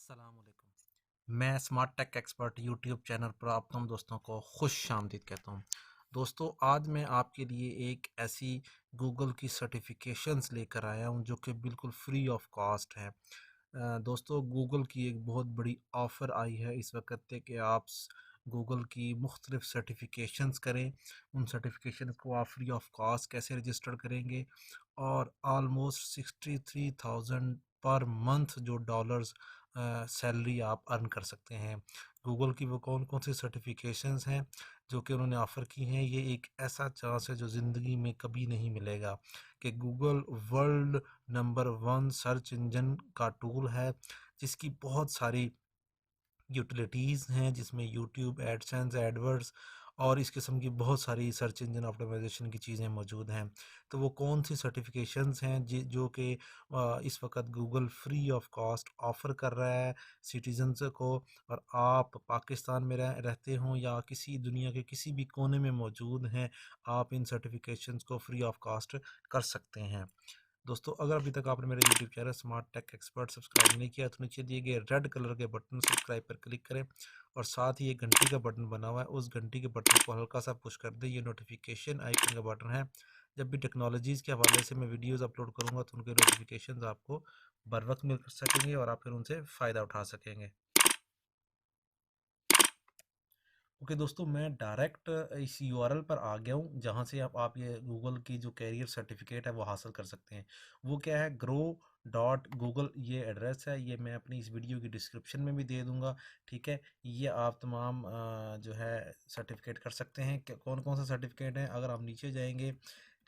अस्सलाम वालेकुम। मैं smart tech expert YouTube channel पर आप तमाम दोस्तों को खुश आमदीद कहता हूँ। दोस्तों, आज मैं आपके लिए एक ऐसी गूगल की सर्टिफिकेशंस लेकर आया हूँ जो कि बिल्कुल फ्री ऑफ कॉस्ट है। दोस्तों, गूगल की एक बहुत बड़ी ऑफ़र आई है इस वक्त कि आप गूगल की मुख्तलिफ सर्टिफिकेशंस करें। उन सर्टिफिकेशन को आप फ्री ऑफ कॉस्ट कैसे रजिस्टर करेंगे और ऑलमोस्ट 63,000 पर मंथ जो डॉलर्स सैलरी आप अर्न कर सकते हैं। गूगल की वो कौन कौन सी सर्टिफिकेशंस हैं जो कि उन्होंने ऑफ़र की हैं। ये एक ऐसा चांस है जो ज़िंदगी में कभी नहीं मिलेगा कि Google world number one search engine का टूल है जिसकी बहुत सारी यूटिलिटीज़ हैं, जिसमें यूट्यूब एडसेंस एडवर्ड्स और इस किस्म की बहुत सारी सर्च इंजन ऑप्टिमाइजेशन की चीज़ें मौजूद हैं। तो वो कौन सी सर्टिफिकेशंस हैं जो कि इस वक्त Google free of cost offer कर रहा है सिटीजन्स को। और आप पाकिस्तान में रहते हों या किसी दुनिया के किसी भी कोने में मौजूद हैं, आप इन सर्टिफिकेशंस को फ्री ऑफ कॉस्ट कर सकते हैं। दोस्तों, अगर अभी तक आपने मेरे YouTube channel smart tech expert subscribe नहीं किया तो नीचे दिए गए रेड कलर के बटन सब्सक्राइब पर क्लिक करें और साथ ही एक घंटी का बटन बना हुआ है, उस घंटी के बटन को हल्का सा पुश कर दें। ये नोटिफिकेशन आइकन का बटन है। जब भी टेक्नोलॉजीज़ के हवाले से मैं वीडियोस अपलोड करूंगा तो उनके नोटिफिकेशन आपको बर वक्त मिल सकेंगे और आप फिर उनसे फ़ायदा उठा सकेंगे। ओके दोस्तों, मैं डायरेक्ट इस यूआरएल पर आ गया हूँ जहाँ से आप ये गूगल की जो कैरियर सर्टिफिकेट है वो हासिल कर सकते हैं। वो क्या है, grow.google ये एड्रेस है। ये मैं अपनी इस वीडियो की डिस्क्रिप्शन में भी दे दूँगा। ठीक है, ये आप तमाम जो है सर्टिफिकेट कर सकते हैं। कौन कौन सा सर्टिफिकेट है, अगर आप नीचे जाएंगे,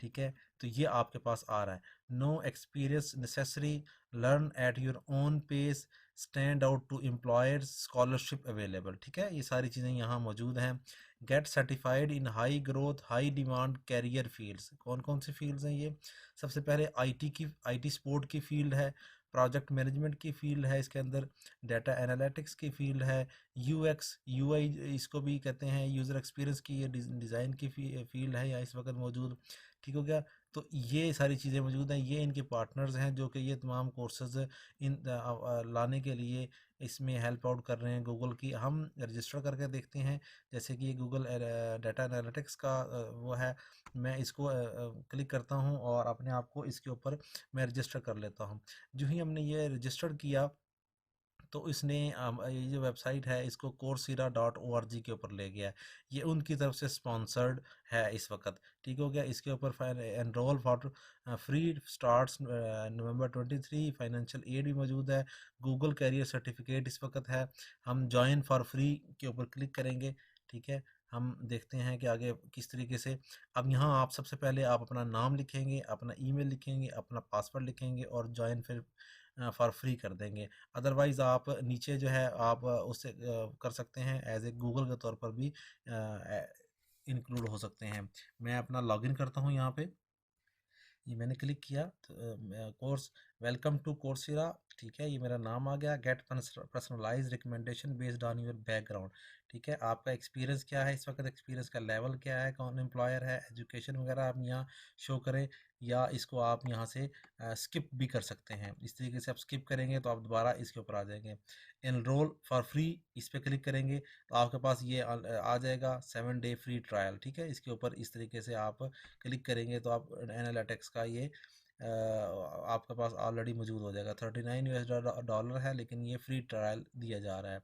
ठीक है, तो ये आपके पास आ रहा है। No experience necessary, learn at your own pace, stand out to employers, scholarship available. ठीक है, ये सारी चीज़ें यहाँ मौजूद हैं। Get certified in high growth high demand career fields. कौन कौन सी फील्ड्स हैं ये? सबसे पहले आईटी सपोर्ट की फील्ड है, प्रोजेक्ट मैनेजमेंट की फील्ड है, इसके अंदर डाटा एनालिटिक्स की फील्ड है, यूएक्स यूआई इसको भी कहते हैं, यूज़र एक्सपीरियंस की ये डिज़ाइन की फील्ड है या इस वक्त मौजूद। ठीक हो गया, तो ये सारी चीज़ें मौजूद हैं। ये इनके पार्टनर्स हैं जो कि ये तमाम कोर्सेज लाने के लिए इसमें हेल्प आउट कर रहे हैं गूगल की। हम रजिस्टर करके देखते हैं, जैसे कि ये गूगल डाटा एनालिटिक्स का वो है। मैं इसको क्लिक करता हूँ और अपने आप को इसके ऊपर मैं रजिस्टर कर लेता हूँ। जो ही हमने ये रजिस्टर किया तो इसने ये जो वेबसाइट है इसको coursera.org के ऊपर ले गया है। ये उनकी तरफ से स्पॉन्सर्ड है इस वक्त। ठीक हो गया, इसके ऊपर enrol for free starts November 23, financial aid भी मौजूद है। गूगल कैरियर सर्टिफिकेट इस वक्त है। हम ज्वाइन फॉर फ्री के ऊपर क्लिक करेंगे। ठीक है, हम देखते हैं कि आगे किस तरीके से। अब यहाँ आप सबसे पहले आप अपना नाम लिखेंगे, अपना ईमेल लिखेंगे, अपना पासवर्ड लिखेंगे और ज्वाइन फिर फॉर फ्री कर देंगे। अदरवाइज़ आप नीचे जो है आप उससे कर सकते हैं, एज ए गूगल के तौर पर भी इंक्लूड हो सकते हैं। मैं अपना लॉगिन करता हूँ यहाँ पे। ये मैंने क्लिक किया तो कोर्स वेलकम टू कोर्सेरा। ठीक है, ये मेरा नाम आ गया। Get personalise recommendation based on your background. ठीक है, आपका एक्सपीरियंस क्या है इस वक्त, एक्सपीरियंस का लेवल क्या है, कौन एम्प्लॉयर है, एजुकेशन वगैरह आप यहाँ शो करें, या इसको आप यहाँ से स्किप भी कर सकते हैं। इस तरीके से आप स्किप करेंगे तो आप दोबारा इसके ऊपर आ जाएंगे। एनरोल फॉर फ्री इस पर क्लिक करेंगे तो आपके पास ये आ जाएगा 7 डे फ्री ट्रायल। ठीक है, इसके ऊपर इस तरीके से आप क्लिक करेंगे तो आप एनालिटिक्स का ये आपके पास ऑलरेडी मौजूद हो जाएगा। $39 है, लेकिन ये फ्री ट्रायल दिया जा रहा है।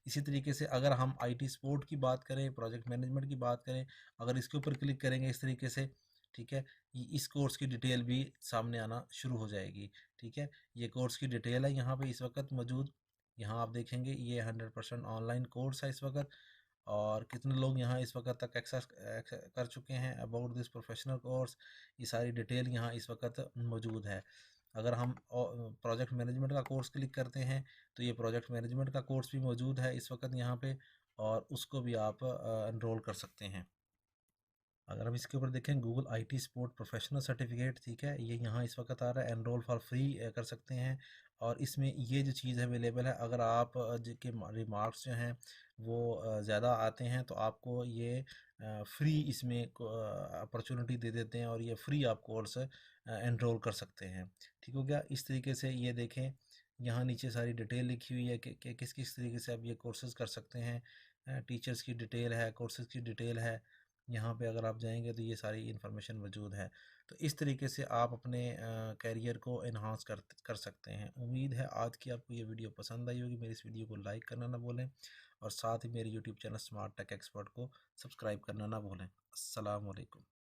इसी तरीके से अगर हम आईटी सपोर्ट की बात करें, प्रोजेक्ट मैनेजमेंट की बात करें, अगर इसके ऊपर क्लिक करेंगे इस तरीके से, ठीक है, इस कोर्स की डिटेल भी सामने आना शुरू हो जाएगी। ठीक है, ये कोर्स की डिटेल है यहाँ पे इस वक्त मौजूद। यहाँ आप देखेंगे ये 100% ऑनलाइन कोर्स है इस वक्त। और कितने लोग यहाँ इस वक्त तक एक्सेस कर चुके हैं अबाउट दिस प्रोफेशनल कोर्स, ये सारी डिटेल यहाँ इस वक्त मौजूद है। अगर हम प्रोजेक्ट मैनेजमेंट का कोर्स क्लिक करते हैं तो ये प्रोजेक्ट मैनेजमेंट का कोर्स भी मौजूद है इस वक्त यहाँ पे, और उसको भी आप एनरोल कर सकते हैं। अगर हम इसके ऊपर देखें, Google IT support professional certificate, ठीक है, ये यहाँ इस वक्त आ रहा है। एनरोल फॉर फ्री कर सकते हैं, और इसमें ये जो चीज़ अवेलेबल है, अगर आप के रिमार्क्स जो हैं वो ज़्यादा आते हैं तो आपको ये फ्री इसमें अपॉर्चुनिटी दे देते हैं और ये फ्री आप कोर्स एनरोल कर सकते हैं। ठीक हो गया, इस तरीके से ये देखें, यहाँ नीचे सारी डिटेल लिखी हुई है कि किस किस तरीके से आप ये कोर्सेज़ कर सकते हैं। टीचर्स की डिटेल है, कोर्सेज़ की डिटेल है। यहाँ पे अगर आप जाएंगे तो ये सारी इन्फॉर्मेशन मौजूद है। तो इस तरीके से आप अपने करियर को इन्हांस कर सकते हैं। उम्मीद है आज की आपको ये वीडियो पसंद आई होगी। मेरी इस वीडियो को लाइक करना ना भूलें और साथ ही मेरे YouTube channel smart tech expert को सब्सक्राइब करना ना भूलें। अस्सलाम वालेकुम।